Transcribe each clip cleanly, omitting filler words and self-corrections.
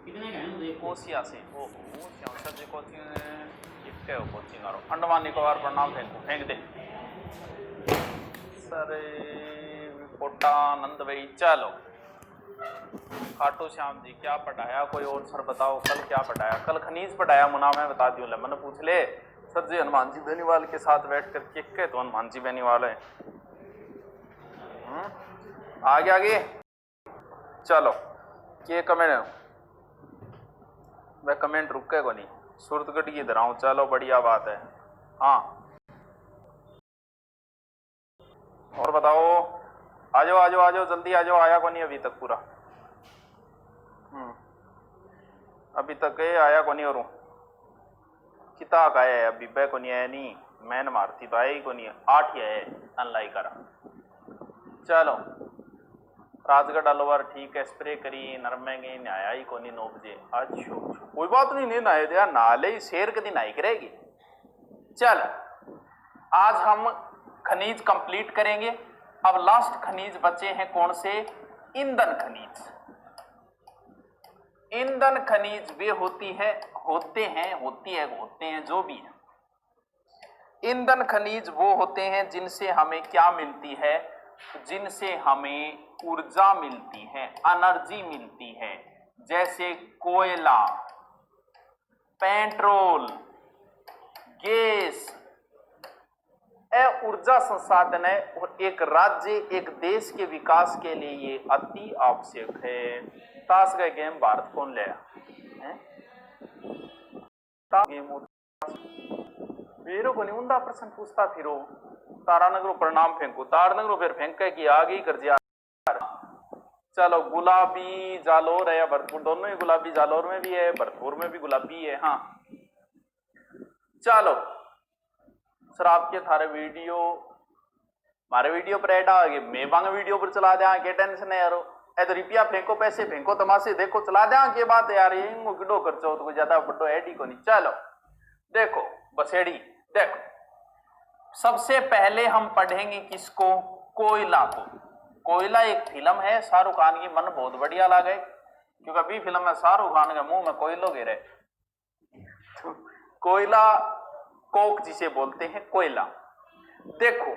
कोसिया से ओहो सर जी कोचिंग इतने हो कोचिंग आ रहा अंडमान निकोबार पर नाम फेंक दे सर कोटा नंद भाई चलो खाटू श्याम जी क्या पढ़ाया कोई और सर बताओ कल क्या पढ़ाया कल खनीज पढ़ाया मुना मैं बता दियो ले मैंने पूछ ले सर जी हनुमान जी बेनीवाल के साथ बैठ कर के तो हनुमान जी बेनीवाल है आगे आगे चलो के कमेंट मैं कमेंट रुके को नहीं सूरतगढ़ की इधर आऊं चलो बढ़िया बात है हाँ और बताओ आ जाओ जल्दी आ जाओ आया को नहीं अभी तक पूरा अभी तक आया को नहीं और किता का है अभी बै को नहीं आया नहीं मैन मारती तो आया ही को नहीं 8 ही है अनलाइक करा चलो राजगढ़ अलवर ठीक है स्प्रे करी नरमेंगे नहाया ही को नहीं 9 बजे अच्छा कोई बात नहीं नहाए दिया नाले ही शेर के दिन आई करेगी चल आज हम खनिज कंप्लीट करेंगे अब लास्ट खनिज बचे हैं कौन से ईंधन खनिज ईंधन खनिज वे होती है जो भी है ईंधन खनिज वो होते हैं जिनसे हमें क्या मिलती है जिनसे हमें ऊर्जा मिलती है एनर्जी मिलती है जैसे कोयला पेट्रोल गैस ऊर्जा संसाधन है और एक राज्य एक देश के विकास के लिए ये अति आवश्यक है ताश का गेम भारत कौन ले फिर को नहीं उन्दा प्रश्न पूछता फिर तारानगरो प्रणाम फेंको तारानगरो फिर फेंक कि आगे ही कर दिया चलो गुलाबी जालोर है या भरतपुर दोनों ही गुलाबी जालोर में भी है भरतपुर में भी गुलाबी है हाँ चलो सर आपके थारे वीडियो हमारे वीडियो पर ऐड आ गए मैं बांग वीडियो पर चला दे क्या टेंशन है यारो तो रुपया फेंको पैसे फेंको तमाशे देखो चला दे के बात यार ये गिडो कर चो तो ज्यादा बड़ो ऐड ही को नहीं चलो देखो बसेड़ी देखो सबसे पहले हम पढ़ेंगे किसको कोयला को कोयला एक फिल्म है शाहरुख खान की मन बहुत बढ़िया लगे क्योंकि अभी फिल्म में शाहरुख खान के मुंह में कोयलो गिरे कोयला कोक जिसे बोलते हैं कोयला देखो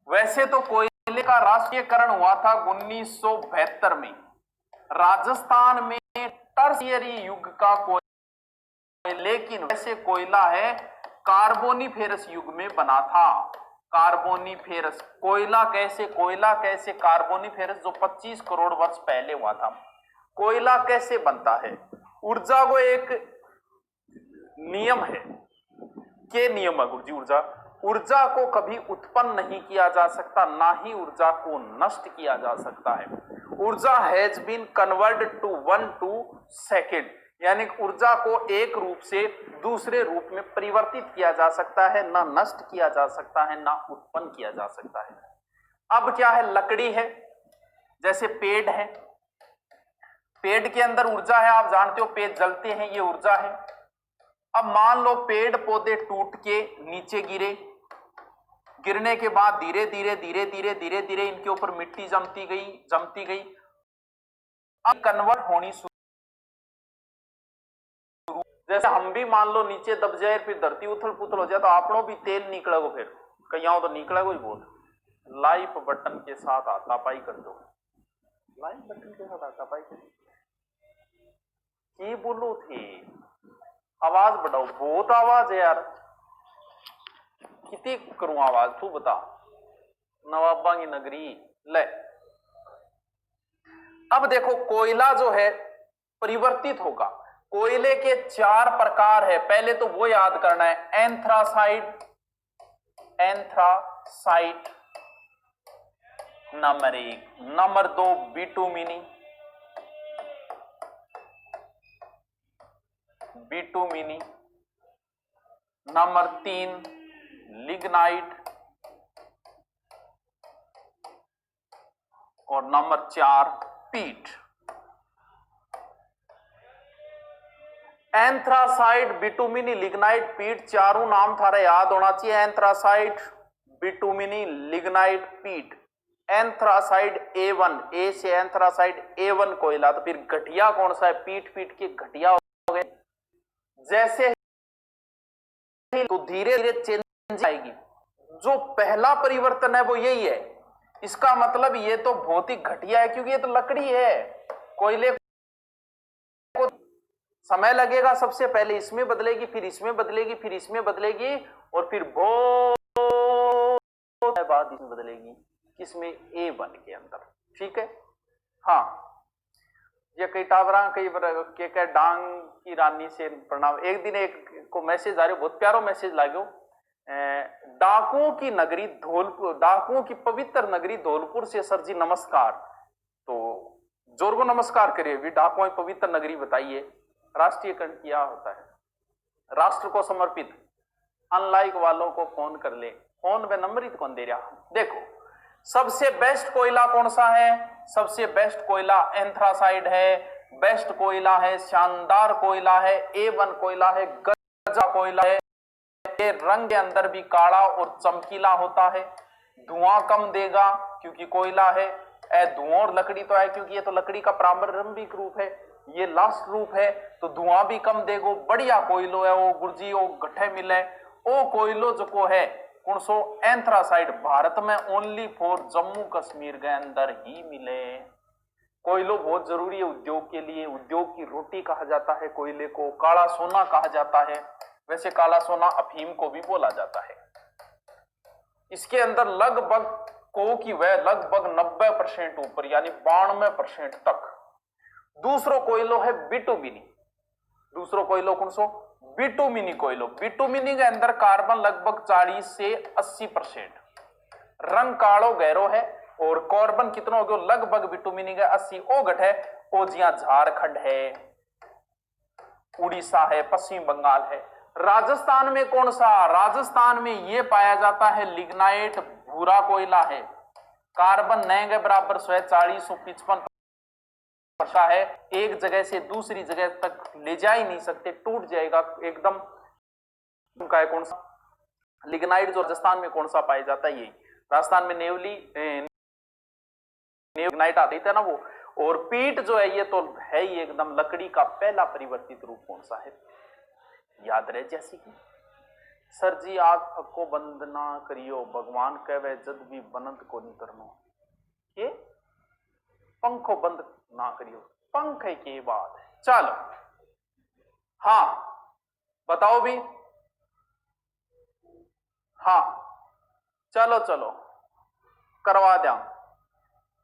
वैसे तो कोयले का राष्ट्रीयकरण हुआ था 1972 में राजस्थान में टर्शियरी युग का कोयला लेकिन वैसे कोयला है कार्बोनिफेरस युग में बना था कार्बोनिफेरस कोयला कैसे कार्बोनिफेरस जो 25 करोड़ वर्ष पहले हुआ था कोयला कैसे बनता है ऊर्जा को एक नियम है के नियम है गुरुजी ऊर्जा को कभी उत्पन्न नहीं किया जा सकता ना ही ऊर्जा को नष्ट किया जा सकता है ऊर्जा has been converted to 1 second यानी ऊर्जा को एक रूप से दूसरे रूप में परिवर्तित किया जा सकता है ना नष्ट किया जा सकता है ना उत्पन्न किया जा सकता है अब क्या है लकड़ी है जैसे पेड़ है पेड़ के अंदर ऊर्जा है आप जानते हो पेड़ जलते हैं ये ऊर्जा है अब मान लो पेड़ पौधे टूट के नीचे गिरने के बाद धीरे धीरे इनके ऊपर मिट्टी जमती गई अब कन्वर्ट होनी शुरू जैसे हम भी मान लो नीचे दब जाए फिर धरती उथल पुथल हो जाए तो आपनों भी तेल निकलेगा फिर कहीं तो निकलेगा ही बहुत लाइव बटन के साथ हाथापाई कर दो लाइव बटन के साथ हाथापाई कर की बोलो थे आवाज बढ़ाओ बहुत आवाज है यार कितनी करूं आवाज तू बता नवाबा की नगरी ले अब देखो कोयला जो है परिवर्तित होगा कोयले के 4 प्रकार है पहले तो वो याद करना है anthracite number 1 number 2 bituminous number 3 lignite और नंबर 4 पीट एंथ्रासाइट बिटुमिनी लिग्नाइट पीट चारों नाम थारा याद होना चाहिए एंथ्रासाइट बिटुमिनी लिग्नाइट पीट एंथ्रासाइड A1, ए से एंथ्रासाइड A1 कोयला। तो फिर घटिया कौन सा है? पीट पीट के घटिया हो गए। जैसे ही तो धीरे धीरे चेंज आएगी। जो पहला परिवर्तन है वो यही है। इसका मतलब ये तो बहुत ही घटिया है, क्योंकि ये तो लकड़ी है। कोयले को समय लगेगा, सबसे पहले इसमें बदलेगी, फिर इसमें बदलेगी, फिर इसमें बदलेगी, और फिर बहुत बाद इसमें बदलेगी। किसमें? A1 के अंदर। ठीक है। हाँ, ये कई टावरा के डांग की रानी से प्रणाम। एक दिन एक को मैसेज आ रहे, बहुत प्यारो मैसेज लागो। डाकुओं की नगरी धौलपुर, डाकुओं की पवित्र नगरी धौलपुर से सर जी नमस्कार। तो जोर को नमस्कार करिए भी। डाकुओं की पवित्र नगरी बताइए। राष्ट्रीय कंठ क्या होता है? राष्ट्र को समर्पित। अनलाइक वालों को फोन कर ले। फोन पे नंबर ही तो कौन दे रहा? देखो, सबसे बेस्ट कोयला कौन सा है? सबसे बेस्ट कोयला एंथ्रासाइड है। बेस्ट कोयला है, शानदार कोयला है, A1 कोयला है, गजा कोयला है। ये रंग के अंदर भी काला और चमकीला होता है। धुआं कम देगा क्योंकि कोयला है। धुआं और लकड़ी तो है, क्योंकि ये तो लकड़ी का प्रारंभिक रूप है, ये लास्ट रूप है, तो धुआं भी कम देगो। बढ़िया कोयलो है वो गुरजी, वो गठे मिले ओ कोयलो जो को है कौन सो? एंथ्रासाइड। भारत में ओनली फॉर जम्मू कश्मीर के अंदर ही मिले। कोयलो बहुत जरूरी है उद्योग के लिए। उद्योग की रोटी कहा जाता है कोयले को। काला सोना कहा जाता है। वैसे काला सोना अफीम को भी बोला जाता है। इसके अंदर लगभग को की वह लगभग 90% ऊपर, यानी 92% तक। दूसरो कोयलो है बिटुमिनी। दूसरो कोयलो कौन सो? बिटुमिनी कोयलो। बिटुमिनी के अंदर कार्बन लगभग 40 से 80%। रंग कालो गहरो है, और कार्बन कितना हो गया? लगभग बिटुमिनी का 80। ओ घट है ओ जिया झारखंड है, उड़ीसा है, पश्चिम बंगाल है। राजस्थान में कौन सा? राजस्थान में यह पाया जाता है लिग्नाइट, भूरा कोयला है। कार्बन नए के बराबर 140-155 है। एक जगह से दूसरी जगह तक ले जा ही नहीं सकते, टूट जाएगा एकदम। उनका है कौन सा? लिग्नाइट। जो राजस्थान में कौन सा पाया जाता है? ये राजस्थान में नेवली लिग्नाइट आती था ना वो। और पीट जो है ये तो है ही एकदम लकड़ी का पहला परिवर्तित रूप। कौन सा है? याद रहे जैसी कि सर जी आग को बंद ना करियो, भगवान कहवे जद भी बनंत को नहीं करनो। ये पंखो बंद ना करियो, पंख की बात है। चलो हाँ बताओ भी। हाँ चलो चलो करवा दिया।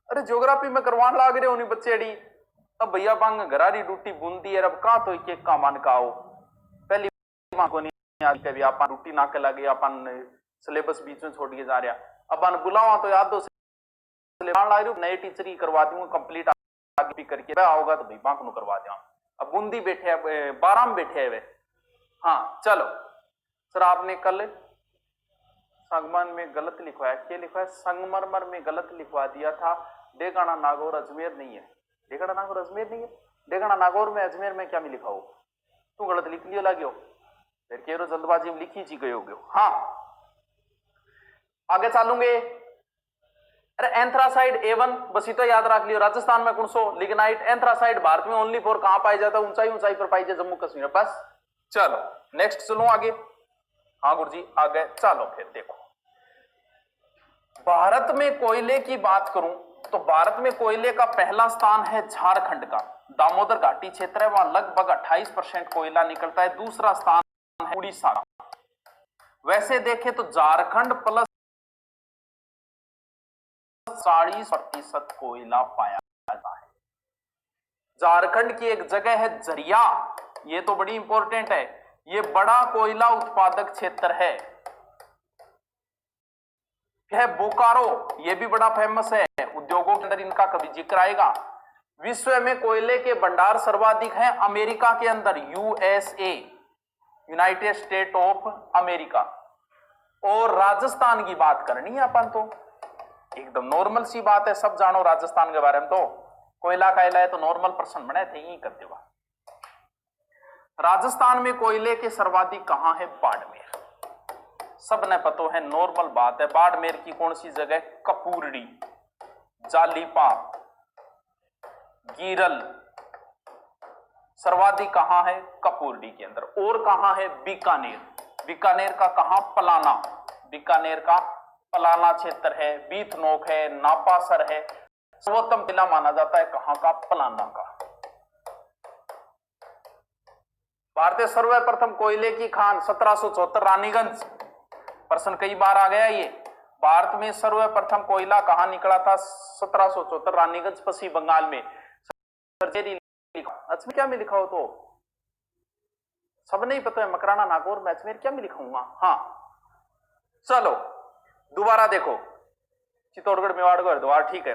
अरे ज्योग्राफी में करवाने लाग रहे हो नहीं बच्चे अड़ी। अब भैया बांग घरारी डूटी बूंदी है, अब कहां तो एक का मन का आओ। पहली मां को नहीं याद कभी अपन डूटी ना के लगे, अपन सिलेबस बीच में छोड़ के जा रहा। अपन बुलावा तो याद दो नए टीचर ही करवा दूंगा कंप्लीट आगे भी करके आओगा तो भाई बांक करवा दिया। अब बूंदी बैठे 12 में बैठे है वे। हाँ चलो सर, आपने कल संगमरमर में गलत लिखवाया। क्या लिखवाया? संगमरमर में गलत लिखवा दिया था। डेगाना नागौर अजमेर नहीं है। डेगाना नागौर अजमेर नहीं है। डेगाना नागौर में अजमेर में क्या लिखा हो? तू गलत लिख लियो लाग्यो, फिर कह रहे जल्दबाजी में लिखी जी गए हो गयो। हाँ आगे चलूंगे। अरे एंथ्रासाइड A1 बस तो याद रख लियो। राजस्थान में कौन सो? लिग्नाइट। एंथ्रासाइड भारत में ओनली फॉर कहां पाई जाता है? ऊंचाई ऊंचाई पर पाई जाए, जम्मू कश्मीर। बस चलो नेक्स्ट चलो आगे। हाँ गुरुजी आगे चलो फिर देखो। भारत में कोयले की बात करूं तो भारत में कोयले का पहला स्थान है झारखंड का। दामोदर घाटी क्षेत्र है, वहां लगभग 28% कोयला निकलता है। दूसरा स्थान है उड़ीसा का। वैसे देखें तो झारखंड प्लस 40% कोयला पाया जाता है। झारखंड की एक जगह है झरिया, ये तो बड़ी इंपॉर्टेंट है। ये बड़ा कोयला उत्पादक क्षेत्र है। बोकारो, ये भी बड़ा फेमस है। उद्योगों के अंदर इनका कभी जिक्र आएगा। विश्व में कोयले के भंडार सर्वाधिक हैं अमेरिका के अंदर, USA, United state of America. और राजस्थान की बात करनी है अपन तो एकदम नॉर्मल सी बात है, सब जानो राजस्थान के बारे में। तो कोयला कायला है तो नॉर्मल पर्सन बने थे यही करते हुआ। राजस्थान में कोयले के सर्वाधिक कहां है? बाड़मेर। सबने पता है, नॉर्मल बात है। बाड़मेर की कौन सी जगह? कपूरड़ी। जालीपाप, गीरल। सर्वाधिक कहां है? कपूरडी के अंदर। और कहां है? बीकानेर। बीकानेर का कहां? पलाना। बीकानेर का पलाना क्षेत्र है। बीथनोक है, नापासर है। सर्वोत्तम किला माना जाता है कहां का? पलाना का। भारतीय सर्वप्रथम कोयले की खान 1774 रानीगंज। प्रश्न कई बार आ गया ये। भारत में सर्वप्रथम कोयला कहां निकला था? 1774 रानीगंज, पश्चिम बंगाल में। अजमेर क्या में लिखा हो तो सब नहीं पता है। मकराना, नागौर में, अजमेर क्या में लिखाऊंगा? हाँ चलो दोबारा देखो। चित्तौड़गढ़, मेवाड़, हरिद्वार, ठीक है।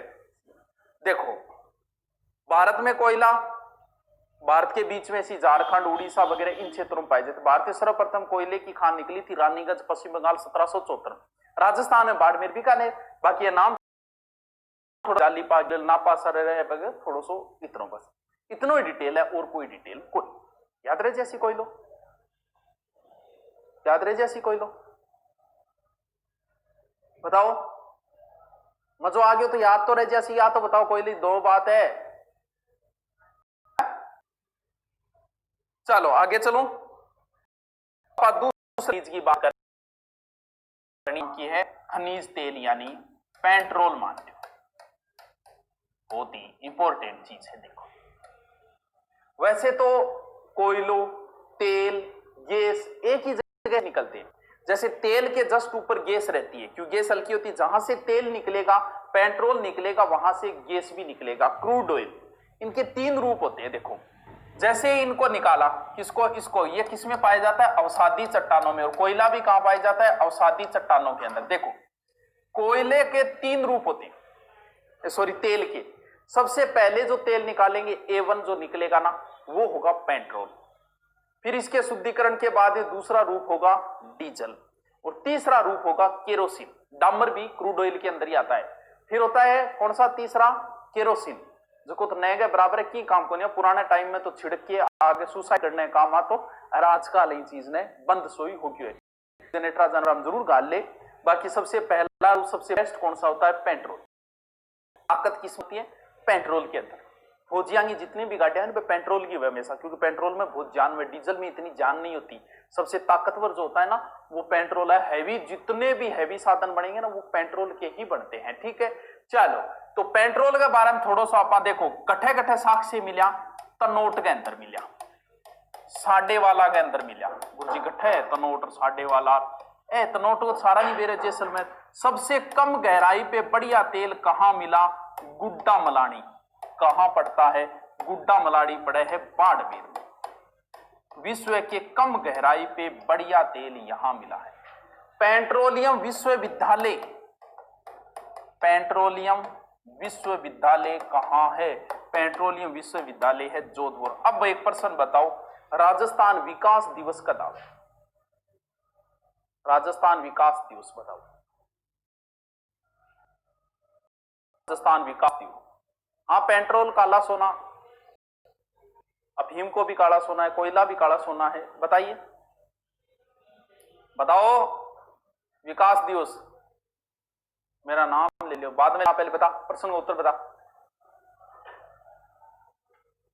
देखो भारत में कोयला भारत के बीच में ऐसी झारखंड, उड़ीसा वगैरह इन क्षेत्रों में पाए जाते। भारतीय सर्वप्रथम कोयले की खान निकली थी रानीगंज, पश्चिम बंगाल 1774। राजस्थान में बाड़मेर, बीकानेर। बाकी ये नाम थोड़ा जालीपाप, नापासर वगैरह थोड़ा सो इतना, बस इतना ही डिटेल है और कोई डिटेल कोई। याद रहे जैसी कोई लो, याद रहे जैसी कोई लो। बताओ मजो आ गया तो याद तो रहे जैसी। याद तो बताओ कोयली। दो बात है। चलो आगे चलो। दूसरी चीज की बात करनी की है खनिज तेल यानी पेट्रोल। मान लो बहुत ही इंपॉर्टेंट चीज है। देखो वैसे तो कोयलो, तेल, गैस एक ही जगह निकलते हैं। जैसे तेल के जस्ट ऊपर गैस रहती है, क्यों? गैस हल्की होती है। जहां से तेल निकलेगा, पेट्रोल निकलेगा, वहां से गैस भी निकलेगा, क्रूड ऑयल। इनके तीन रूप होते हैं। देखो जैसे इनको निकाला, किसको? इसको। ये किस में पाया जाता है? अवसादी चट्टानों में। और कोयला भी कहां पाया जाता है? अवसादी चट्टानों के अंदर। देखो कोयले के तीन रूप होते हैं, सॉरी तेल के। सबसे पहले जो तेल निकालेंगे A1 जो निकलेगा ना, वो होगा पेट्रोल। फिर इसके शुद्धिकरण के बाद दूसरा रूप होगा डीजल और तीसरा रूप होगा केरोसिन। डामर भी क्रूड ऑयल के अंदर ही आता है। फिर होता है कौन सा? तीसरा केरोसिन, जो को नए के बराबर की काम को नहीं। पुराने टाइम में तो छिड़क के आगे सुसाइड करने का काम आ, तो आजकल ये चीज ने बंद सोई हो गई है। जनरेटर जानवर हम जरूर गाल ले। बाकी सबसे पहला सबसे बेस्ट कौन सा होता है? पेट्रोल। ताकत किस होती है? पेट्रोल के अंदर। फौजियां की जितनी भी गाड़ियां हैं पेट्रोल की हुई हमेशा, क्योंकि पेट्रोल में बहुत जान है। डीजल में इतनी जान नहीं होती। सबसे ताकतवर जो होता है ना वो पेट्रोल है। हैवी जितने भी हैवी साधन बनेंगे ना वो पेट्रोल के ही बनते हैं। ठीक है चलो, तो पेट्रोल के बारे में थोड़ा सा आप देखो। कट्ठे कट्ठे साक्ष्य मिला तनोट के अंदर मिला, साडे वाला के अंदर मिला। गुरुजी कट्ठे तनोट साडे वाला ए तनोट को सारा नहीं बेरे जैसलमेर। सबसे कम गहराई पे बढ़िया तेल कहां मिला? गुड्डा मलानी। कहां पड़ता है? गुड्डा मलानी पड़े है बाड़मेर में। विश्व के कम गहराई पे बढ़िया तेल यहां मिला है। पेट्रोलियम विश्वविद्यालय, पेट्रोलियम विश्वविद्यालय कहां है? पेट्रोलियम विश्वविद्यालय है जोधपुर। अब एक प्रश्न बताओ, राजस्थान विकास दिवस कब आता है? राजस्थान विकास दिवस बताओ। राजस्थान विकास दिवस। हाँ पेट्रोल काला सोना, अफीम को भी काला सोना है, कोयला भी काला सोना है। बताइए बताओ। विकास दिवस मेरा नाम ले लो बाद में। पहले बता प्रश्न का उत्तर बता।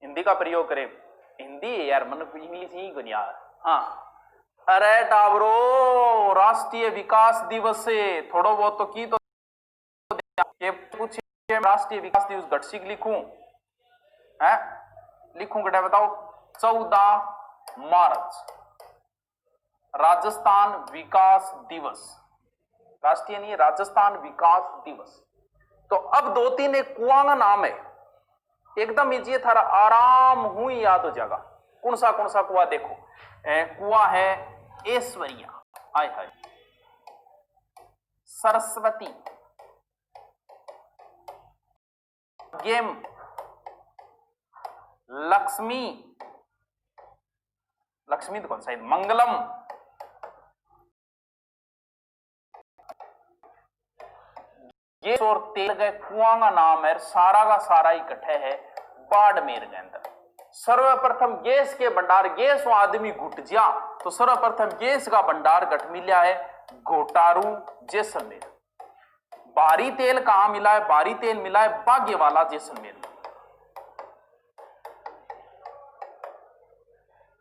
हिंदी का प्रयोग करें। हिंदी है यार, मन इंग्लिश ही को नहीं आ रहा। हाँ अरे टाबरो, राष्ट्रीय विकास दिवस से थोड़ा बहुत तो की तो ये पूछिए। राष्ट्रीय विकास दिवस घटसिक लिखूं है? लिखूं घटा बताओ। 14 मार्च राजस्थान विकास दिवस। राष्ट्रीय नहीं, राजस्थान विकास दिवस। तो अब दो तीन एक कुआं का नाम है, एकदम इजी थारा आराम हुई याद हो जाएगा। कौन सा कुआं? देखो कुआं है ऐश्वर्या, हाय हाय, सरस्वती, गेम, लक्ष्मी, लक्ष्मी तो कौन सा है? मंगलम, ये और तेल गए कुआं का नाम है। सारा का सारा इकट्ठे है बाड़मेर के अंदर। सर्वप्रथम गैस के भंडार, गैस आदमी घुट जा तो सर्वप्रथम गैस का भंडार घट मिला है घोटारू जैसलमेर। भारी तेल कहां मिला है? भारी तेल मिला है बागेवाला जैसलमेर में।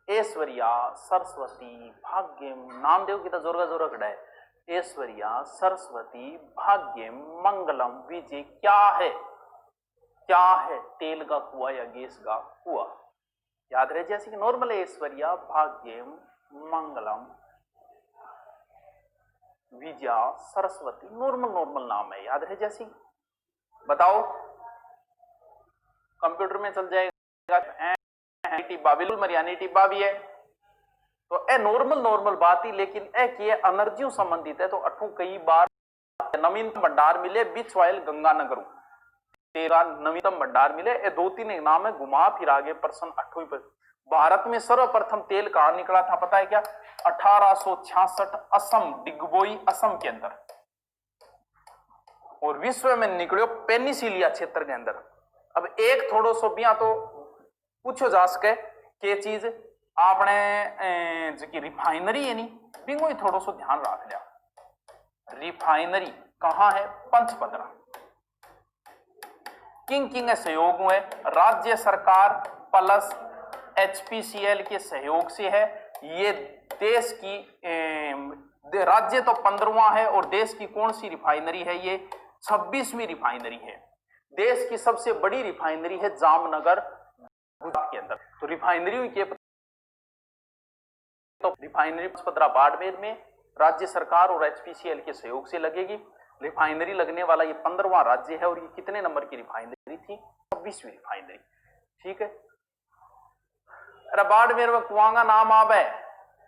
ऐश्वर्या, सरस्वती, भाग्यम, नामदेव की तो जोरगा जोरा खड़ा है। ऐश्वर्या, सरस्वती, भाग्यम, मंगलम, विजय क्या है? क्या है? तेल का कुआं या गैस का कुआं। याद रहे जैसे कि नॉर्मल है, ऐश्वर्या, भाग्यम, मंगलम, विजया, सरस्वती, नॉर्मल नॉर्मल नाम है, याद रहे जैसी। बताओ, कंप्यूटर में चल जाएगा। टिब्बा, बिल्कुल मरियानी टिब्बा भी है। तो ए नॉर्मल नॉर्मल बात ही, लेकिन ए की एनर्जी संबंधित है। तो अठू कई बार नवीनतम भंडार मिले बिछवाइल गंगानगर, तेरा नवीनतम भंडार मिले। ए दो तीन एक नाम है, घुमा फिर आगे प्रश्न अठवीं पर। भारत में सर्वप्रथम तेल कहां निकला था पता है क्या? 1866 असम, डिगबोई असम के अंदर। और विश्व में निकलो पेनिसिलिया क्षेत्र के अंदर। अब एक थोड़ो सो बिया तो पूछो जा सके के चीज आपने जी रिफाइनरी है नहीं, बिंगो ही थोड़ो सो ध्यान रख लिया। रिफाइनरी कहां है? पंचपदरा। किंग किंग सहयोग हुए, राज्य सरकार प्लस एचपीसीएल के सहयोग से है। ये देश की राज्य तो 15वां है और देश की कौन सी रिफाइनरी है? ये 26वीं रिफाइनरी है। देश की सबसे बड़ी रिफाइनरी है जामनगर गुजरात के अंदर। तो रिफाइनरी के तो रिफाइनरी पंचपदरा बाड़मेर में राज्य सरकार और एचपीसीएल के सहयोग से लगेगी। रिफाइनरी लगने वाला ये 15वां राज्य है। और ये कितने नंबर की रिफाइनरी थी? 26वीं रिफाइनरी। ठीक है। अरे बाड़मेर में कुआंगा नाम आवे,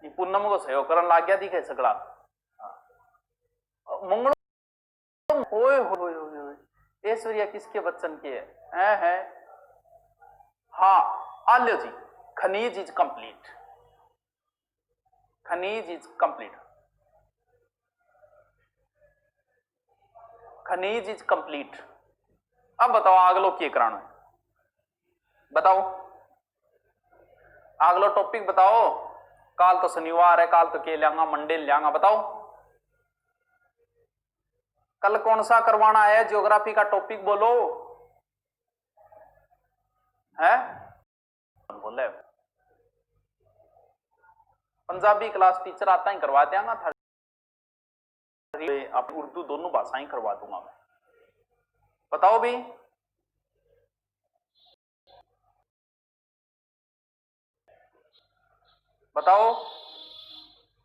ये पूनम को सहयोग करने लग गया दिखे सगड़ा। मंगलो ऐश्वर्या किसके बच्चन के है? हाँ, आल्यो जी। खनिज इज कंप्लीट, खनिज इज कंप्लीट, खनिज इज कंप्लीट। अब बताओ अगलो क्या कराना है? बताओ अगलो टॉपिक बताओ। काल तो शनिवार है, काल तो के लियांगा, मंडे लियांगा। बताओ कल कौन सा करवाना है? ज्योग्राफी का टॉपिक बोलो है। बोले पंजाबी क्लास टीचर आता ही करवा देंगा था, आप उर्दू दोनों भाषाएं करवा दूंगा मैं। बताओ भी बताओ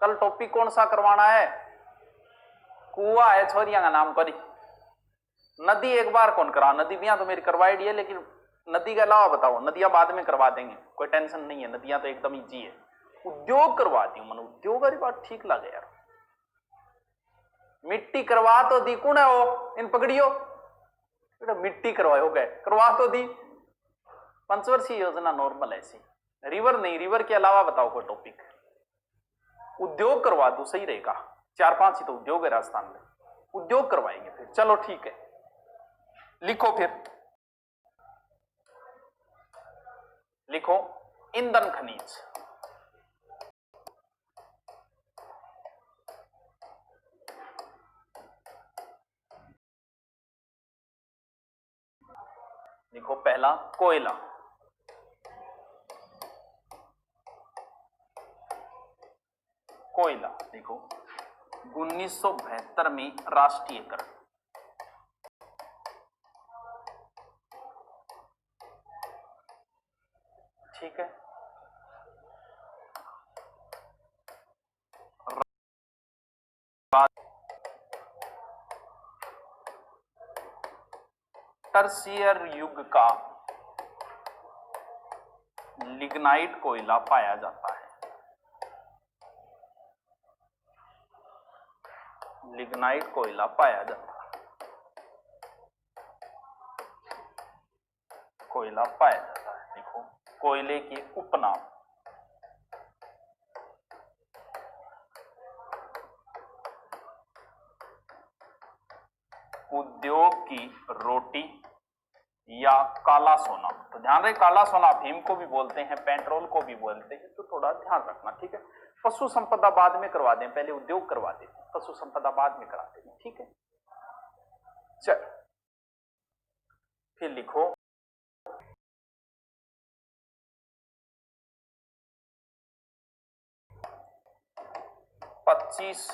कल टॉपिक कौन सा करवाना है? कुआ है छोरिया का नाम करी। नदी एक बार कौन करा? नदी भी तो मेरी करवाई दी है, लेकिन नदी के अलावा बताओ। नदियां बाद में करवा देंगे, कोई टेंशन नहीं है। नदियां तो एकदम इजी है। उद्योग करवा दी मन, उद्योग वाली बात ठीक लगे यार। मिट्टी करवा तो दी कौन है वो? इन पकड़ियो मिट्टी करवाओ गए, करवा तो दी। पंचवर्षीय योजना नॉर्मल ऐसी। रिवर नहीं, रिवर के अलावा बताओ कोई टॉपिक। उद्योग करवा दो, सही रहेगा। 4-5 ही तो उद्योग है राजस्थान में, उद्योग करवाएंगे फिर। चलो ठीक है, लिखो फिर। लिखो ईंधन खनिज। लिखो पहला कोयला। कोयला देखो 1972 में राष्ट्रीयकरण। ठीक है। टर्शियर युग का लिग्नाइट कोयला पाया जाता है। लिग्नाइट कोयला पाया जाता है, कोयला पाया जाता है। देखो कोयले के उपनाम। उद्योग की रोटी या काला सोना। तो ध्यान रहे, काला सोना अफीम को भी बोलते हैं, पेट्रोल को भी बोलते हैं, तो थोड़ा ध्यान रखना। ठीक है। पशु संपदा बाद में करवा दें, पहले उद्योग करवा दें, पशु संपदा बाद में करा दें। ठीक है। चल फिर लिखो 25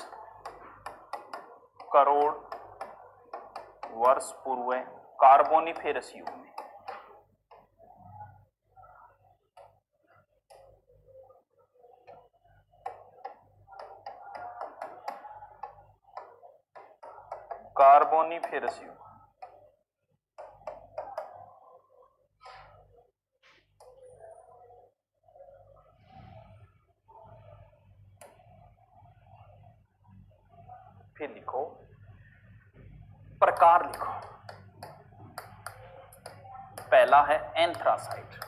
करोड़ वर्ष पूर्व कार्बोनिफेरस युग में कार्बोनिफेरस युग फिर लिखो प्रकार लिखो। पहला है एंथ्रासाइट।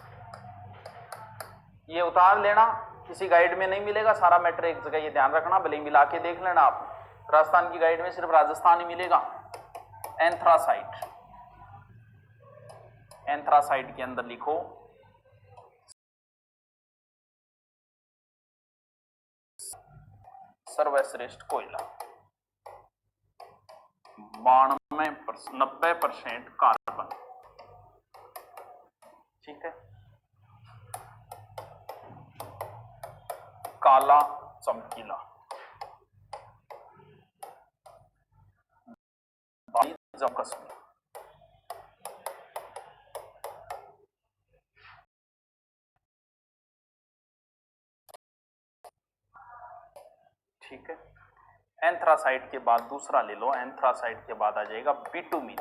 ये उतार लेना, किसी गाइड में नहीं मिलेगा, सारा मैटर एक जगह, ये ध्यान रखना, भले ही मिला के देख लेना आप। राजस्थान की गाइड में सिर्फ राजस्थान ही मिलेगा। एंथ्रासाइट, एंथ्रासाइट के अंदर लिखो सर्वश्रेष्ठ कोयला, 90% कार्बन। ठीक है। काला चमकीला, जम्मू कश्मीर। ठीक है। एंथ्रासाइट के बाद दूसरा ले लो, एंथ्रासाइट के बाद आ जाएगा बिटुमिन।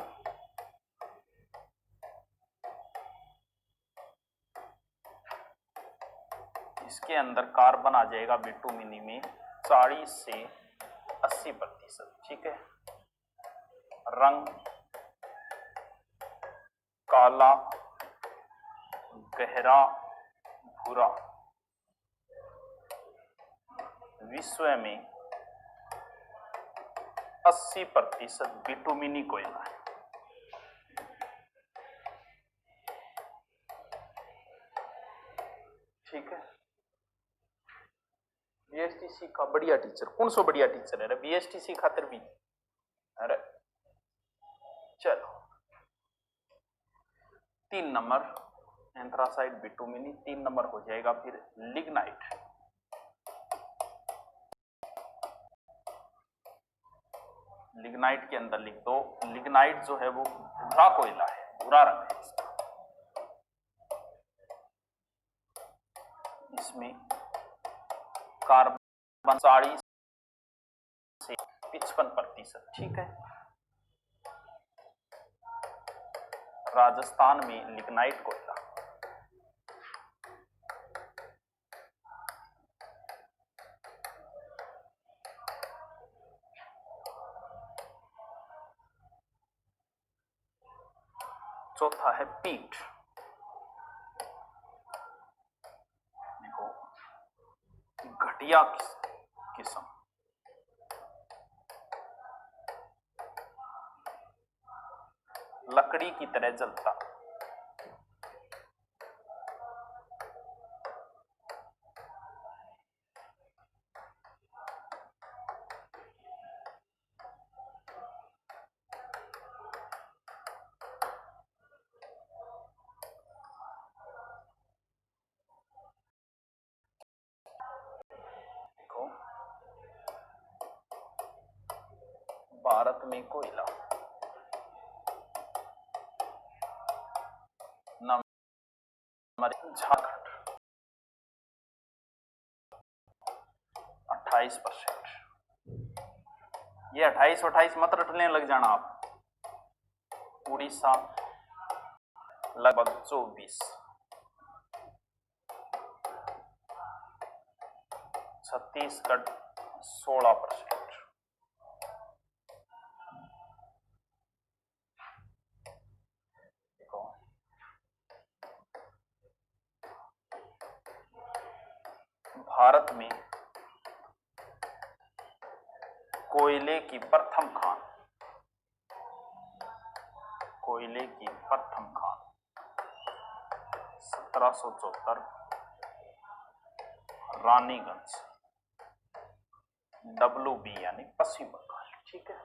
इसके अंदर कार्बन आ जाएगा बिटुमिनी में 40 से 80%। ठीक है। रंग काला, गहरा भूरा। विश्व में 80% बिटुमिनी कोयला है। ठीक है। बीएसटीसी का बढ़िया टीचर कौन सो बढ़िया टीचर है रे? बीएसटीसी खातिर भी। अरे चलो 3 नंबर एंथ्रासाइट बिटुमिनी। 3 नंबर हो जाएगा फिर लिग्नाइट। लिग्नाइट के अंदर लिख दो, लिग्नाइट जो है वो भूरा कोयला है, भूरा रंग है इसका। इसमें कार्बन 40 से 55%। ठीक है। राजस्थान में लिग्नाइट कोयला। चौथा है पीट। देखो घटिया किस्म, लकड़ी की तरह जलता। देखो भारत में कोयला झारखंड 28%। ये 28 मत रटने लग जाना आप। उड़ीसा लगभग 24, छत्तीसगढ़ 16%। देखो भारत में कोयले की प्रथम खान, कोयले की प्रथम खान 1774 रानीगंज, WB यानी पश्चिम बंगाल। ठीक है।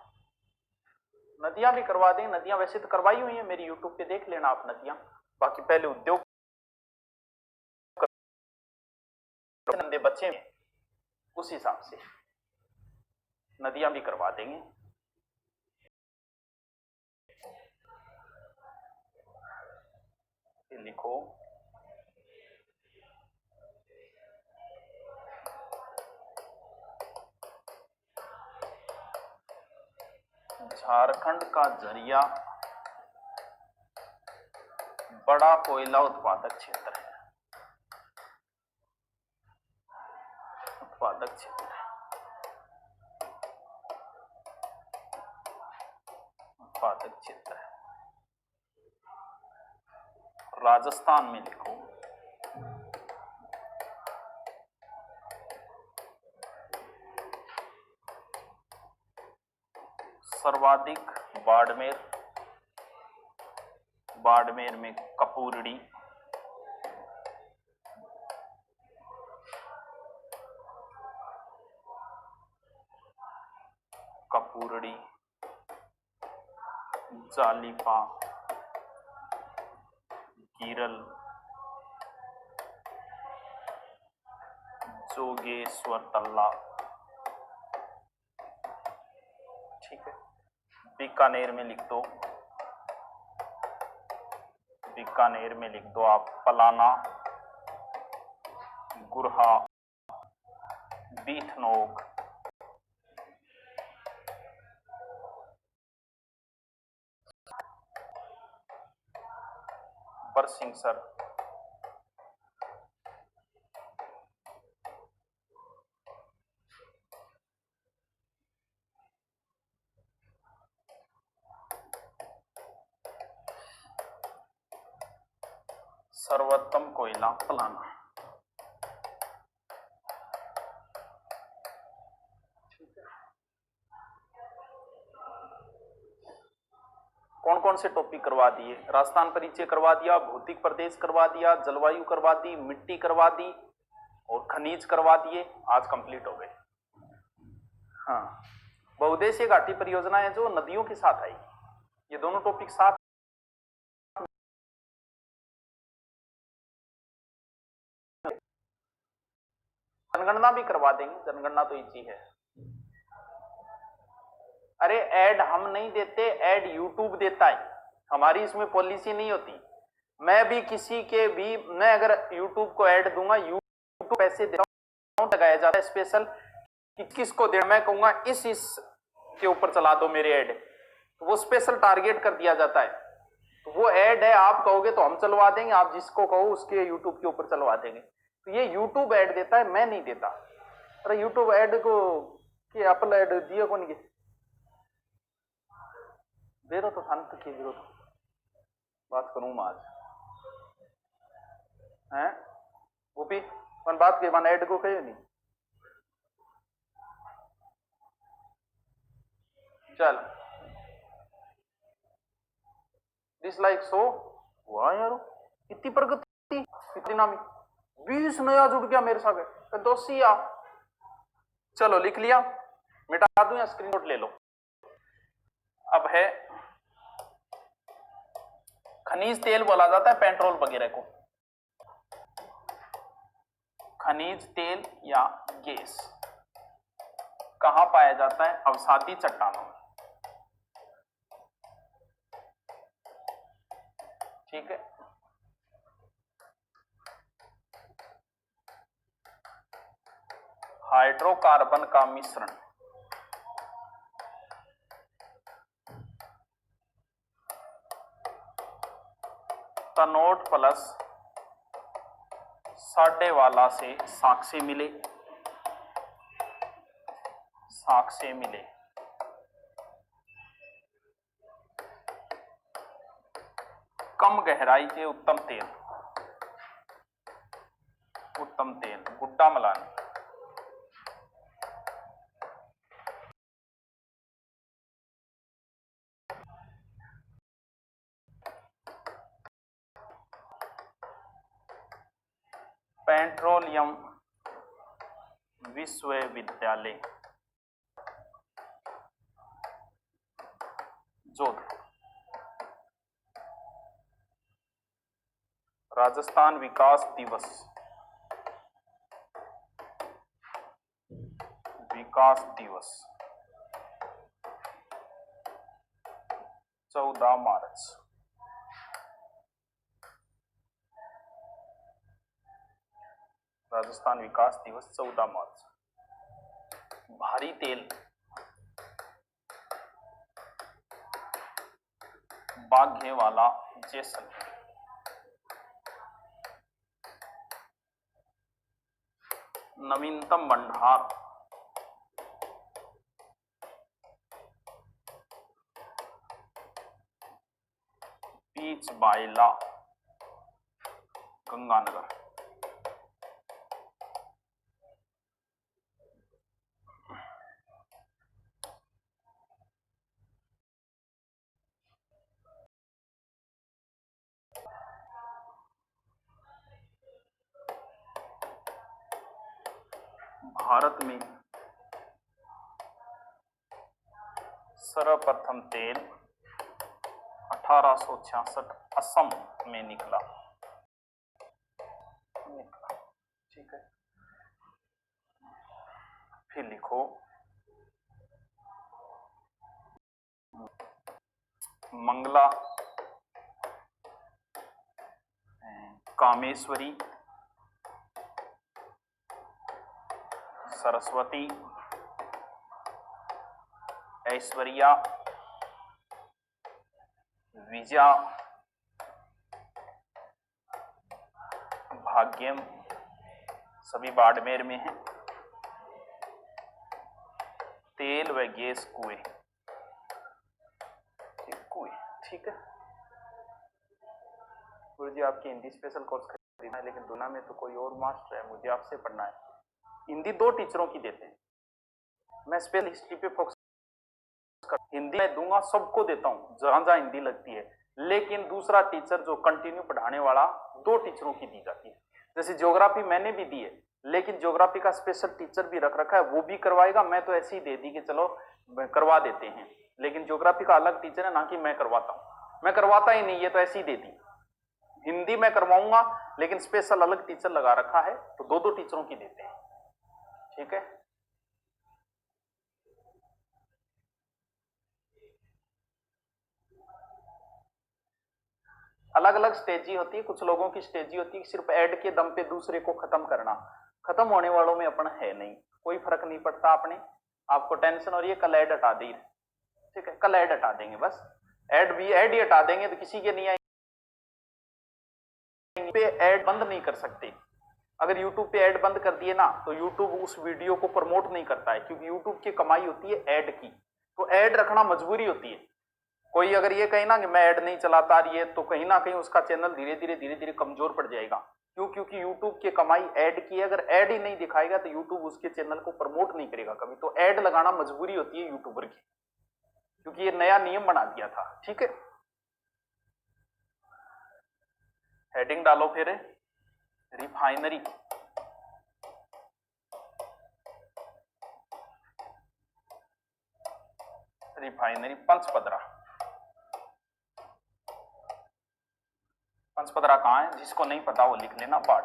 नदियां भी करवा दें, नदियां वैसे तो करवाई हुई है मेरी, यूट्यूब पे देख लेना आप नदियां। बाकी पहले उद्योग धंधे बच्चे में, उस हिसाब से नदियां भी करवा देंगे। लिखो झारखंड का जरिया बड़ा कोयला उत्पादक क्षेत्र है। उत्पादक क्षेत्र है, उत्पादक क्षेत्र है। राजस्थान में लिखो सर्वाधिक बाड़मेर, बाड़मेर में कपूरड़ी, कपूरड़ी, जालिपा, गिरल, जोगेश्वर तल्ला, ठीक है। बीकानेर में लिख दो, बीकानेर में लिख दो आप पलाना, गुरहा, बीथनोक, बरसिंगसर, सर्वोत्तम कोयला पलाना। कौन कौन से टॉपिक करवा दिए? राजस्थान परिचय करवा दिया, भौतिक प्रदेश करवा दिया, जलवायु करवा दी, मिट्टी करवा दी और खनिज करवा दिए। आज कंप्लीट हो गए। हाँ, बहुउद्देशीय घाटी परियोजना है जो नदियों के साथ आई, ये दोनों टॉपिक साथ। जनगणना भी करवा देंगे, जनगणना तो इजी है। अरे ऐड हम नहीं देते, ऐड यूट्यूब देता है, हमारी इसमें पॉलिसी नहीं होती। मैं भी किसी के भी, मैं अगर यूट्यूब को ऐड दूंगा, यूट्यूब पैसे देता हूं, लगाया जाता है स्पेशल कि किसको देना। मैं कहूंगा इस के ऊपर चला दो मेरे ऐड, तो वो स्पेशल टारगेट कर दिया जाता है। तो वो ऐड है, आप कहोगे तो हम चलवा देंगे, आप जिसको कहो उसके यूट्यूब के ऊपर चलवा देंगे। तो ये यूट्यूब ऐड देता है, मैं नहीं देता। अरे यूट्यूब ऐड को कि एप्पल ऐड दिया कौन के दे रहा, तो शांत की विरोध बात करूं मैं आज हैं गोपी कौन बात के मान ऐड को कहे नहीं। चल डिसलाइक 100 हुआ यार, इतनी प्रगति, इतनी नामी 20 नया जुड़ गया मेरे साथ दोषी आ। चलो लिख लिया, मिटा दूं या स्क्रीनशॉट ले लो। अब है खनिज तेल बोला जाता है पेट्रोल वगैरह को, खनिज तेल या गैस कहां पाया जाता है? अवसादी चट्टानों में, ठीक है। हाइड्रोकार्बन का मिश्रण तनोट प्लस साडे वाला से साक्ष्य मिले, साक्ष्य मिले, कम गहराई के उत्तम तेल, उत्तम तेल गुड्डा मलानी, पेट्रोलियम विश्वविद्यालय जोधपुर। राजस्थान विकास दिवस, विकास दिवस 14 मार्च। राजस्थान विकास दिवस 14 मार्च। भारी तेल, बाघेवाला जैसलमेर। नवीनतम भंडार, बीच बायला गंगानगर। भारत में सर्वप्रथम तेल 1866 असम में निकला। ठीक है, फिर लिखो मंगला, कामेश्वरी, सरस्वती, ऐश्वर्या, विजया, भाग्यम, सभी बाड़मेर में हैं। तेल व गैस कुएं, कुएं। ठीक है गुरु जी, आपकी हिंदी स्पेशल कोर्स खरीदना है, लेकिन दुनिया में तो कोई और मास्टर है, मुझे आपसे पढ़ना है। हिंदी 2 टीचरों की देते हैं, मैं स्पेशल हिस्ट्री पे फोकस कर, हिंदी मैं दूंगा, सबको देता हूं जहां जहां हिंदी लगती है, लेकिन दूसरा टीचर जो कंटिन्यू पढ़ाने वाला 2 टीचरों की दी जाती है। जैसे ज्योग्राफी मैंने भी दी है, लेकिन ज्योग्राफी का स्पेशल टीचर भी रख रखा है, वो भी करवाएगा। मैं तो ऐसे ही दे दी कि चलो करवा देते हैं, लेकिन ज्योग्राफी का अलग टीचर है, ना कि मैं करवाता हूं। मैं करवाता ही नहीं, ये तो ऐसे ही दे दी। हिंदी मैं करवाऊंगा, लेकिन स्पेशल अलग टीचर लगा रखा है, तो 2 टीचरों की देते हैं। ठीक है, अलग अलग स्टेजी होती है। कुछ लोगों की स्टेजी होती है सिर्फ ऐड के दम पे दूसरे को खत्म करना। खत्म होने वालों में अपन है नहीं, कोई फर्क नहीं पड़ता। अपने आपको टेंशन हो रही है, कल ऐड हटा दी, ठीक है, कल ऐड हटा देंगे, बस ऐड भी ऐड ही हटा देंगे, तो किसी के नहीं आएंगे। पे ऐड बंद नहीं कर सकते। अगर YouTube पे ऐड बंद कर दिए ना, तो YouTube उस वीडियो को प्रमोट नहीं करता है, क्योंकि YouTube की कमाई होती है ऐड की, तो ऐड रखना मजबूरी होती है। कोई अगर ये कहे ना कि मैं ऐड नहीं चलाता रही है, तो कहीं ना कहीं उसका चैनल धीरे धीरे कमजोर पड़ जाएगा। क्यों? क्योंकि YouTube की कमाई ऐड की है। अगर ऐड ही नहीं दिखाएगा तो YouTube उसके चैनल को प्रमोट नहीं करेगा कभी। तो ऐड लगाना मजबूरी होती है यूट्यूबर की, क्योंकि ये नया नियम बना दिया था। ठीक है, हेडिंग डालो फिर, रिफाइनरी, रिफाइनरी पंचपदरा। पंचपदरा कहां है? जिसको नहीं पता वो लिख लेना, बाढ़।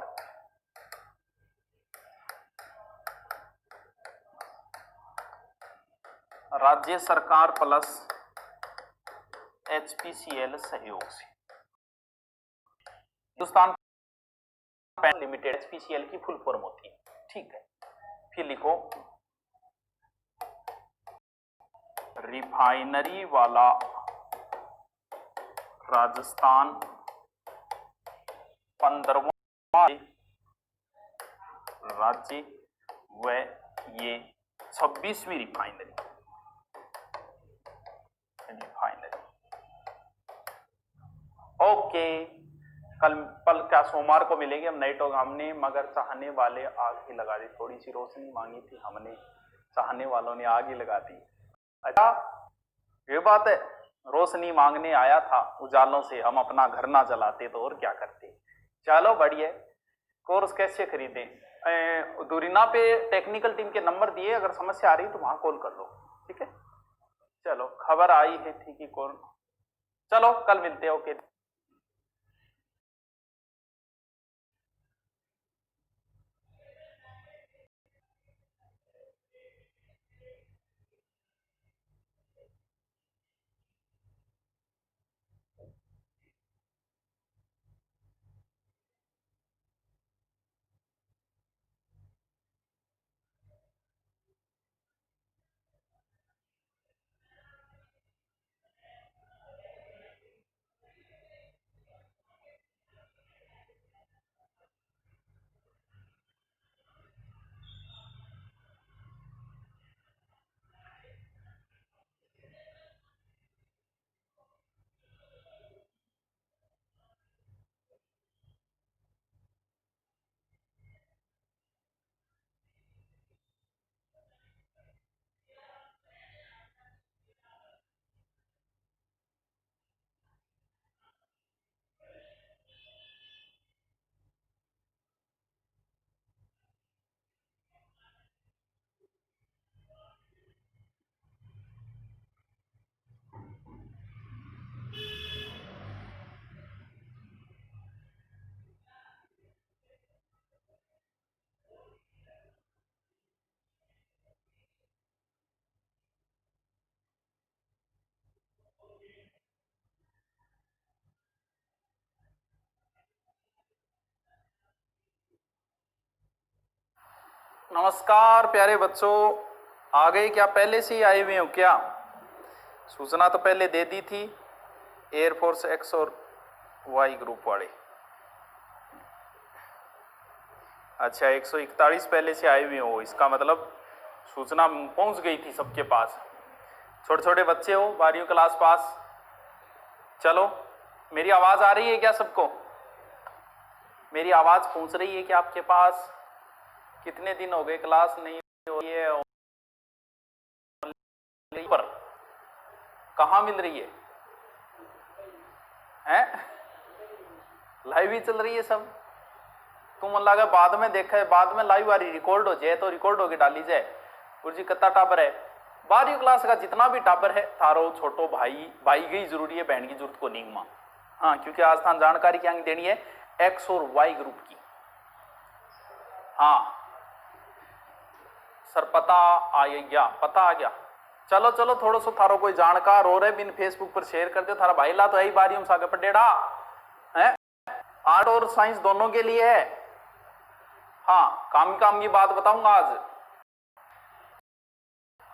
राज्य सरकार प्लस HPCL सहयोग से, हिंदुस्तान लिमिटेड HPCL की फुल फॉर्म होती है। ठीक है, फिर लिखो रिफाइनरी वाला राजस्थान 15वां राज्य व ये 26वीं रिफाइनरी। ओके, कल क्या सोमवार को मिलेंगे हम नए टॉपिक। हमने मगर चाहने वाले आग ही लगा दी, थोड़ी सी रोशनी मांगी थी हमने, चाहने वालों ने आग ही लगा दी। अच्छा ये बात है, रोशनी मांगने आया था उजालों से, हम अपना घर ना जलाते तो और क्या करते। चलो बढ़िया। कोर्स कैसे खरीदें? दूरिना पे टेक्निकल टीम के नंबर दिए, अगर समस्या आ रही तो वहां कॉल कर लो। ठीक है, चलो खबर आई है ठीक ही कौन। चलो कल मिलते हैं, ओके। नमस्कार प्यारे बच्चों, आ गए क्या? पहले से ही आए हुए हो क्या? सूचना तो पहले दे दी थी, एयरफोर्स एक्स और वाई ग्रुप वाले। अच्छा 141 पहले से आए हुए हो, इसका मतलब सूचना पहुंच गई थी सबके पास। छोटे छोटे बच्चे हो, 12वीं क्लास पास। चलो मेरी आवाज आ रही है क्या सबको? मेरी आवाज पहुंच रही है क्या आपके पास? कितने दिन हो गए क्लास नहीं हो रही है? पर कहाँ मिल रही है? हैं? लाइव ही चल रही है सब। तुम लगा बाद में देखा है, बाद में लाइव वाली रिकॉर्ड हो जाए तो रिकॉर्ड होगी डाली जाए। गुरुजी कितना टाबर है? 12वीं क्लास का जितना भी टाबर है थारो छोटो भाई, भाई की जरूरी है, बहन की जरूरत को नहीं मां। हाँ क्योंकि आज थान जानकारी क्या देनी है, एक्स और वाई ग्रुप की। हाँ सर पता आ गया, पता आ गया। चलो चलो थोड़ा सा थारो कोई जानकार हो रहे बिन फेसबुक पर शेयर कर दो। थारा भाई ला तो यही बारी हम सागे पटेड़ा है, आर्ट और साइंस दोनों के लिए है। हाँ काम की बात बताऊंगा आज।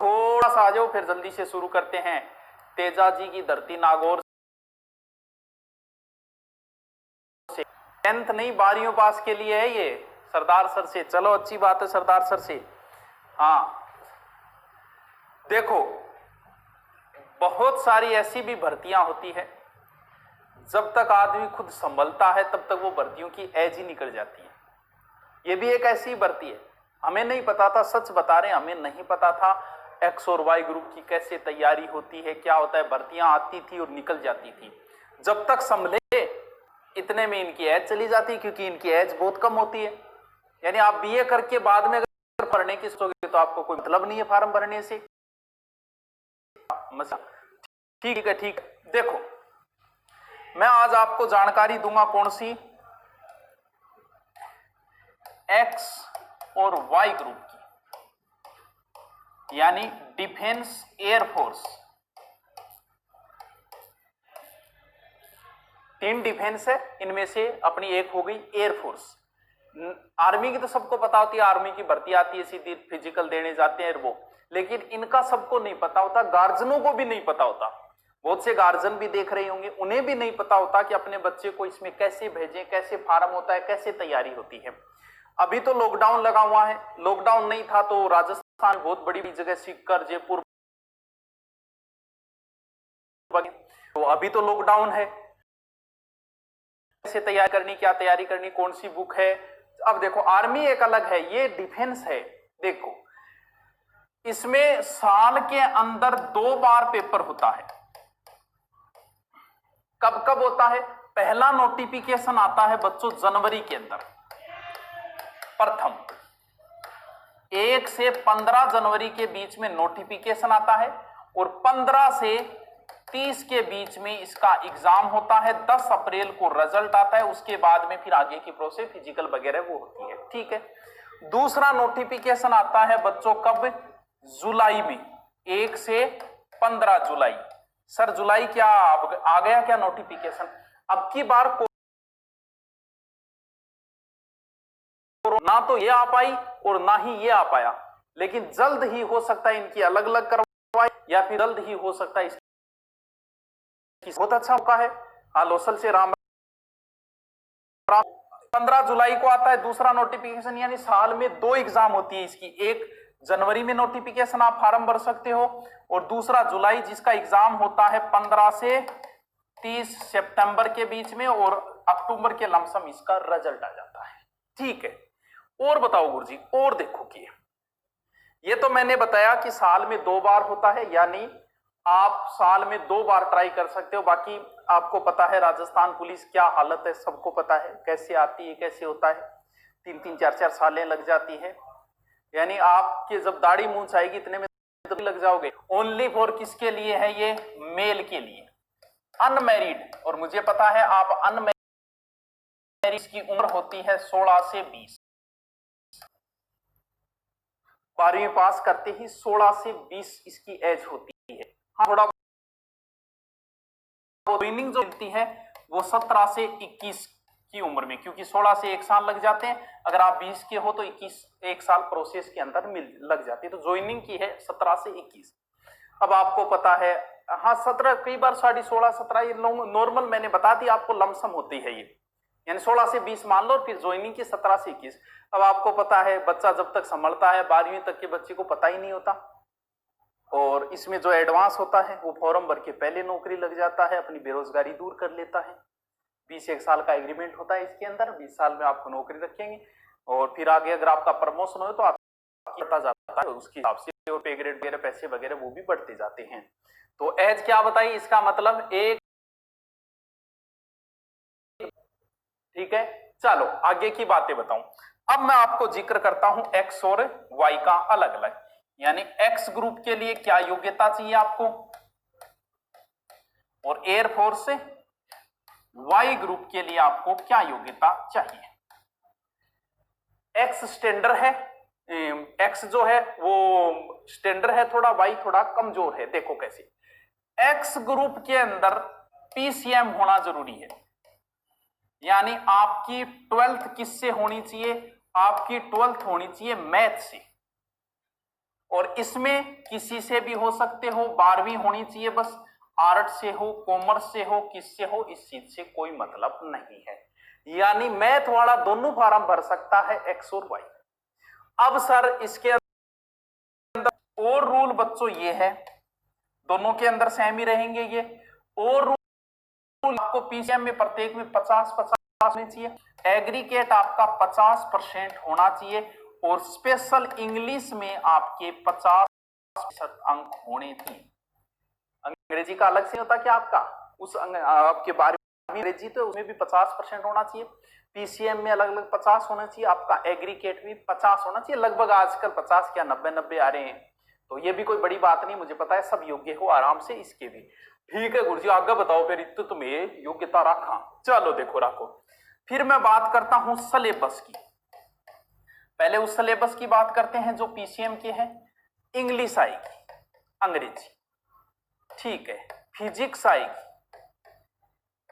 थोड़ा सा आ जाओ फिर जल्दी से शुरू करते हैं। तेजा जी की धरती नागौर से 10th नहीं 12वीं पास के लिए है ये, सरदार सर से। चलो अच्छी बात है सरदार सर से। हाँ देखो बहुत सारी ऐसी भी भर्तियां होती है, जब तक आदमी खुद संभलता है तब तक वो भर्तियों की एज ही निकल जाती है। ये भी एक ऐसी भर्ती है, हमें नहीं पता था, सच बता रहे हैं, हमें नहीं पता था एक्स और वाई ग्रुप की कैसे तैयारी होती है, क्या होता है। भर्तियां आती थी और निकल जाती थी। जब तक संभले इतने में इनकी एज चली जाती, क्योंकि इनकी एज बहुत कम होती है। यानी आप बीए करके बाद में अगर पढ़ने की सोचोगे तो आपको कोई मतलब नहीं है फॉर्म भरने से। ठीक है ठीक है। देखो मैं आज आपको जानकारी दूंगा कौन सी, एक्स और वाई ग्रुप की, यानी डिफेंस एयरफोर्स। 3 डिफेंस है, इनमें से अपनी एक हो गई एयरफोर्स। आर्मी की तो सबको पता होती है, आर्मी की भर्ती आती है सीधी, फिजिकल देने जाते हैं वो। लेकिन इनका सबको नहीं पता होता, गार्जियनों को भी नहीं पता होता। बहुत से गार्जियन भी देख रहे होंगे, उन्हें भी नहीं पता होता कि अपने बच्चे को इसमें कैसे भेजें, कैसे फार्म होता है, कैसे तैयारी होती है। अभी तो लॉकडाउन लगा हुआ है, लॉकडाउन नहीं था तो राजस्थान बहुत बड़ी जगह सीकर जयपुर, तो अभी तो लॉकडाउन है। कैसे तैयारी करनी, क्या तैयारी करनी, कौन सी बुक है। अब देखो आर्मी एक अलग है, ये डिफेंस है। देखो इसमें साल के अंदर 2 बार पेपर होता है। कब कब होता है? पहला नोटिफिकेशन आता है बच्चों जनवरी के अंदर, प्रथम 1 से 15 जनवरी के बीच में नोटिफिकेशन आता है। और 15 से 30 के बीच में इसका एग्जाम होता है। 10 अप्रैल को रिजल्ट आता है, उसके बाद में फिर आगे की प्रोसेस फिजिकल वगैरह वो होती है। ठीक है, दूसरा नोटिफिकेशन आता है बच्चों कब? जुलाई में, 1 से 15 जुलाई। सर जुलाई क्या आ गया क्या नोटिफिकेशन? अब की बार ना तो ये आ पाई और ना ही ये आ पाया, लेकिन जल्द ही हो सकता है इनकी अलग अलग करवाई, या फिर जल्द ही हो सकता है इसकी। बहुत अच्छा मौका है। हाँ, लोसल से राम 15 जुलाई को आता है दूसरा नोटिफिकेशन, यानी साल में 2 एग्जाम होती है इसकी। एक जनवरी में नोटिफिकेशन आप फार्म भर सकते हो, और दूसरा जुलाई जिसका एग्जाम होता है 15 से 30 सितंबर के बीच में, और अक्टूबर के लमसम इसका रिजल्ट आ जाता है। ठीक है, और बताओ गुरुजी, और देखो कि ये तो मैंने बताया कि साल में 2 बार होता है, यानी आप साल में 2 बार ट्राई कर सकते हो। बाकी आपको पता है राजस्थान पुलिस क्या हालत है, सबको पता है कैसे आती है, कैसे होता है। 3-3 4-4 सालें लग जाती है, यानी आपके जब दाढ़ी मूंछ आएगी इतने में तो लग जाओगे। ओनली फॉर किसके लिए है ये? मेल के लिए, अनमैरिड। और मुझे पता है आप अनमैरिड की उम्र होती है 16 से 20। 12वीं पास करते ही 16 से 20 इसकी एज होती है। हाँ, थोड़ा ट्रेनिंग जो मिलती है वो 17 से 21 की उम्र में, क्योंकि 16 से 1 साल लग जाते हैं। अगर आप 20 के हो तो 1 साल प्रोसेस के अंदर लग जाती है। तो ज्वाइनिंग की है 17 से 21। अब आपको पता है, हाँ 17, कई बार 16.5 17 ये नॉर्मल मैंने बता दी आपको, लमसम होती है ये, यानी 16 से 20 मान लो, फिर ज्वाइनिंग की 17 से 21। अब आपको पता है बच्चा जब तक संभलता है, 12वीं तक के बच्चे को पता ही नहीं होता, और इसमें जो एडवांस होता है वो फॉर्म भर के पहले नौकरी लग जाता है, अपनी बेरोजगारी दूर कर लेता है। 20 साल का एग्रीमेंट होता है इसके अंदर, 20 साल में आपको नौकरी रखेंगे, और फिर आगे अगर आपका प्रमोशन हो तो आपकी पता जाता है उसके हिसाब से, और पे ग्रेड वगैरह पैसे वगैरह वो भी बढ़ते जाते हैं। तो एज क्या बताई, इसका मतलब एक। ठीक है, चलो आगे की बातें बताऊं। अब मैं आपको जिक्र करता हूं एक्स और वाई का अलग अलग, यानी एक्स ग्रुप के लिए क्या योग्यता चाहिए आपको, और एयरफोर्स से वाई ग्रुप के लिए आपको क्या योग्यता चाहिए। एक्स स्टैंडर्ड है, एक्स जो है वो स्टैंडर्ड है थोड़ा, वाई थोड़ा कमजोर है। देखो कैसे, एक्स ग्रुप के अंदर पीसीएम होना जरूरी है, यानी आपकी 12th किससे होनी चाहिए? आपकी 12th होनी चाहिए मैथ से, और इसमें किसी से भी हो सकते हो, 12वीं होनी चाहिए बस। आर्ट से हो, कॉमर्स से हो, किससे हो, इस चीज से कोई मतलब नहीं है, यानी मैथ वाला दोनों फॉर्म भर सकता है, एक्स और वाई। अब सर इसके अंदर और रूल बच्चों ये है, दोनों के अंदर सेम ही रहेंगे ये। और रूल आपको पीसीएम में प्रत्येक में 50-50 होने चाहिए, एग्रीगेट आपका 50% होना चाहिए, और स्पेशल इंग्लिश में आपके 50% अंक होने चाहिए। अंग्रेजी का अलग से होता क्या आपका, उस आपके 12वीं अंग्रेजी तो उसमें भी 50% होना चाहिए। पीसीएम में अलग अलग 50 होना चाहिए, आपका एग्रीगेट भी 50 होना चाहिए। लगभग आजकल 50 क्या 90-90 आ रहे हैं, तो ये भी कोई बड़ी बात नहीं, मुझे पता है सब योग्य हो आराम से इसके भी। ठीक है गुरुजी, आगे बताओ फिर, इतना तुम्हें योग्यता रखा, चलो देखो रखो। फिर मैं बात करता हूं सिलेबस की। पहले उस सिलेबस की बात करते हैं जो पीसीएम के है। इंग्लिश आएगी, अंग्रेजी, ठीक है, फिजिक्स आएगी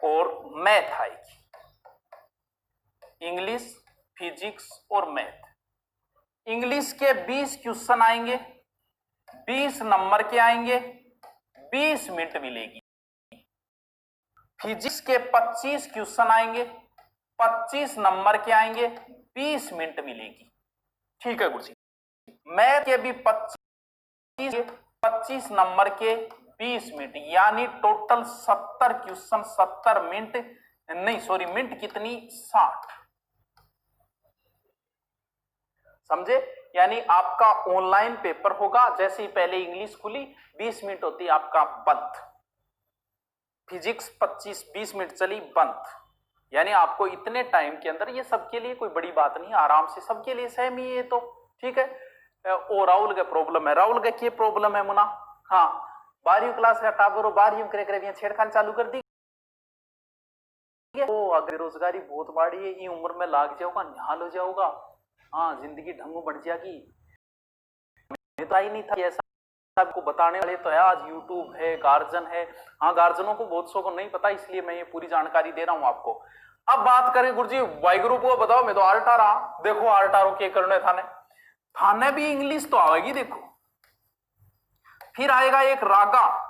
और मैथ आएगी। इंग्लिश, फिजिक्स और मैथ। इंग्लिश के 20 क्वेश्चन आएंगे, 20 नंबर के आएंगे, 20 मिनट मिलेगी। फिजिक्स के 25 क्वेश्चन आएंगे, 25 नंबर के आएंगे, 20 मिनट मिलेगी। ठीक है गुरुजी। मैथ के भी 25 नंबर के 20 मिनट, यानी टोटल 70 क्वेश्चन, 70 मिनट नहीं, सॉरी मिनट कितनी, 60। समझे, यानी आपका ऑनलाइन पेपर होगा, जैसे ही पहले इंग्लिश खुली 20 मिनट होती है आपका बंद, फिजिक्स 25-20 मिनट चली बंद, यानी आपको इतने टाइम के अंदर, ये सबके लिए कोई बड़ी बात नहीं, आराम से सबके लिए सेम ही है। तो ठीक है। और राहुल का प्रॉब्लम है, राहुल का क्या प्रॉब्लम है मुना? हाँ, 12वीं क्लास का टाबर हो, 12वीं में करे छेड़खानी चालू कर दी, तो अगर बेरोजगारी बहुत बढ़ी है, ये उम्र में लाग जाओगा, निहाल हो जाओगा, हाँ जिंदगी ढंगू बढ़ जाएगी। तो ही नहीं था ऐसा, आपको बताने वाले तो है, आज यूट्यूब है, गार्जियन है। हाँ गार्जियनों को बहुत सौ को नहीं पता, इसलिए मैं ये पूरी जानकारी दे रहा हूं आपको। अब बात करें गुरुजी वाई ग्रुप को, बताओ मैं तो आल्टा रहा, देखो आल्टारो के करने थाने थाने भी इंग्लिश तो आएगी, देखो फिर आएगा एक रागा,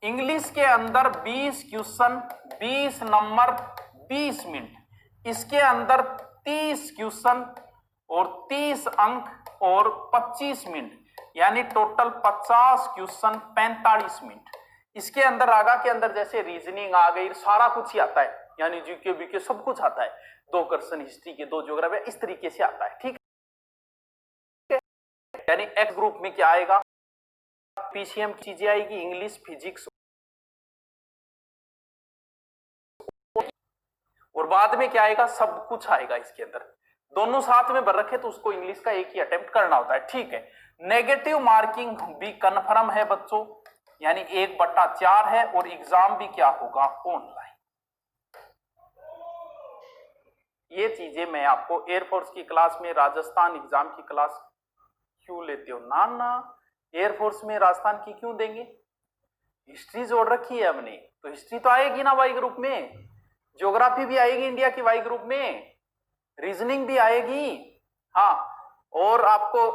इंग्लिश के अंदर 20 क्वेश्चन, 20 नंबर, 20 मिनट, इसके अंदर 30 क्वेश्चन और 30 अंक और 25 मिनट, यानी टोटल 50 क्वेश्चन 45 मिनट। इसके अंदर रागा के अंदर जैसे रीजनिंग आ गई, सारा कुछ ही आता है, यानी जीके बीके सब कुछ आता है, 2 क्वेश्चन हिस्ट्री के, 2 ज्योग्राफी, इस तरीके से आता है, ठीक है। यानी एक्स ग्रुप में क्या आएगा, पीसीएम की चीजें आएगी, इंग्लिश, फिजिक्स और बाद में क्या आएगा, सब कुछ आएगा इसके अंदर, दोनों साथ में भर रखे तो उसको इंग्लिश का एक ही अटेम्प्ट करना होता है, ठीक है। नेगेटिव मार्किंग भी कन्फर्म है बच्चों, यानी 1/4 है, और एग्जाम भी क्या होगा, ऑनलाइन। ये चीजें मैं आपको एयरफोर्स की क्लास में, राजस्थान एग्जाम की क्लास क्यों लेते हो, ना एयरफोर्स में राजस्थान की क्यों देंगे, हिस्ट्री जोड़ रखी है हमने, तो हिस्ट्री तो आएगी ना वाई ग्रुप में, ज्योग्राफी भी आएगी इंडिया की वाई ग्रुप में, रीजनिंग भी आएगी, हाँ। और आपको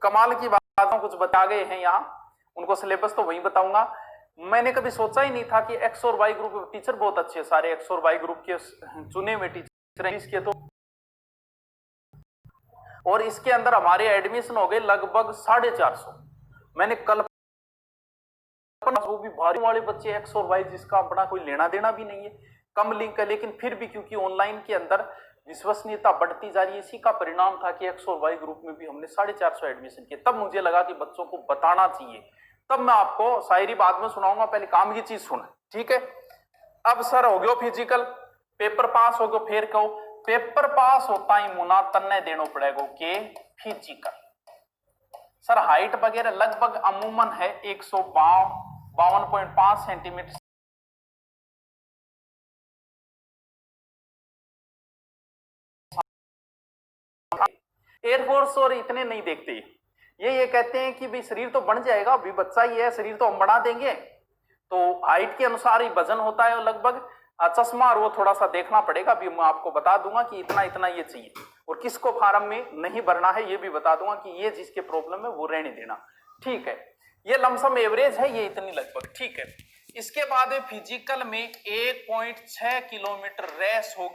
कमाल की बातों कुछ बता गए हैं यहाँ, उनको सिलेबस तो वही बताऊंगा। मैंने कभी सोचा ही नहीं था कि एक्स और वाई ग्रुप टीचर बहुत अच्छे, सारे एक्स और वाई ग्रुप के चुने हुए टीचर इसके, तो और इसके अंदर हमारे एडमिशन हो गए लगभग 450। मैंने कल, वो भी भारी वाले बच्चे एक्स और वाई, जिसका अपना कोई लेना देना भी नहीं है, कम लिंक है, लेकिन फिर भी क्योंकि ऑनलाइन के अंदर विश्वसनीयता बढ़ती जा रही है, इसी का परिणाम था कि एक्स और वाई ग्रुप में भी हमने 450 एडमिशन किए। तब मुझे लगा कि बच्चों को बताना चाहिए, तब मैं आपको शायरी बाद में सुनाऊंगा, पहले काम की चीज सुने, ठीक है। अब सर हो गयो फिजिकल, पेपर पास हो गयो, फिर कहो पेपर पास होता ही मुना तन्ने देनो पड़ेगा के फिजिकल। सर हाइट वगैरह लगभग अमूमन है 152.5 सेंटीमीटर, एयरफोर्स और इतने नहीं देखते, ये कहते हैं कि भाई शरीर तो बन जाएगा, अभी बच्चा ही है, शरीर तो हम बढ़ा देंगे, तो हाइट के अनुसार ही वजन होता है लगभग। चश्मा और वो थोड़ा सा देखना पड़ेगा, अभी मैं आपको बता दूंगा कि इतना इतना ये चाहिए, और किसको फार्म में नहीं भरना है ये भी बता दूंगा कि ये जिसके प्रॉब्लम है वो रहने देना, ठीक है। ये लमसम एवरेज है, ये इतनी लगभग, ठीक है। इसके बाद फिजिकल में 1.6 किलोमीटर रेस होगी,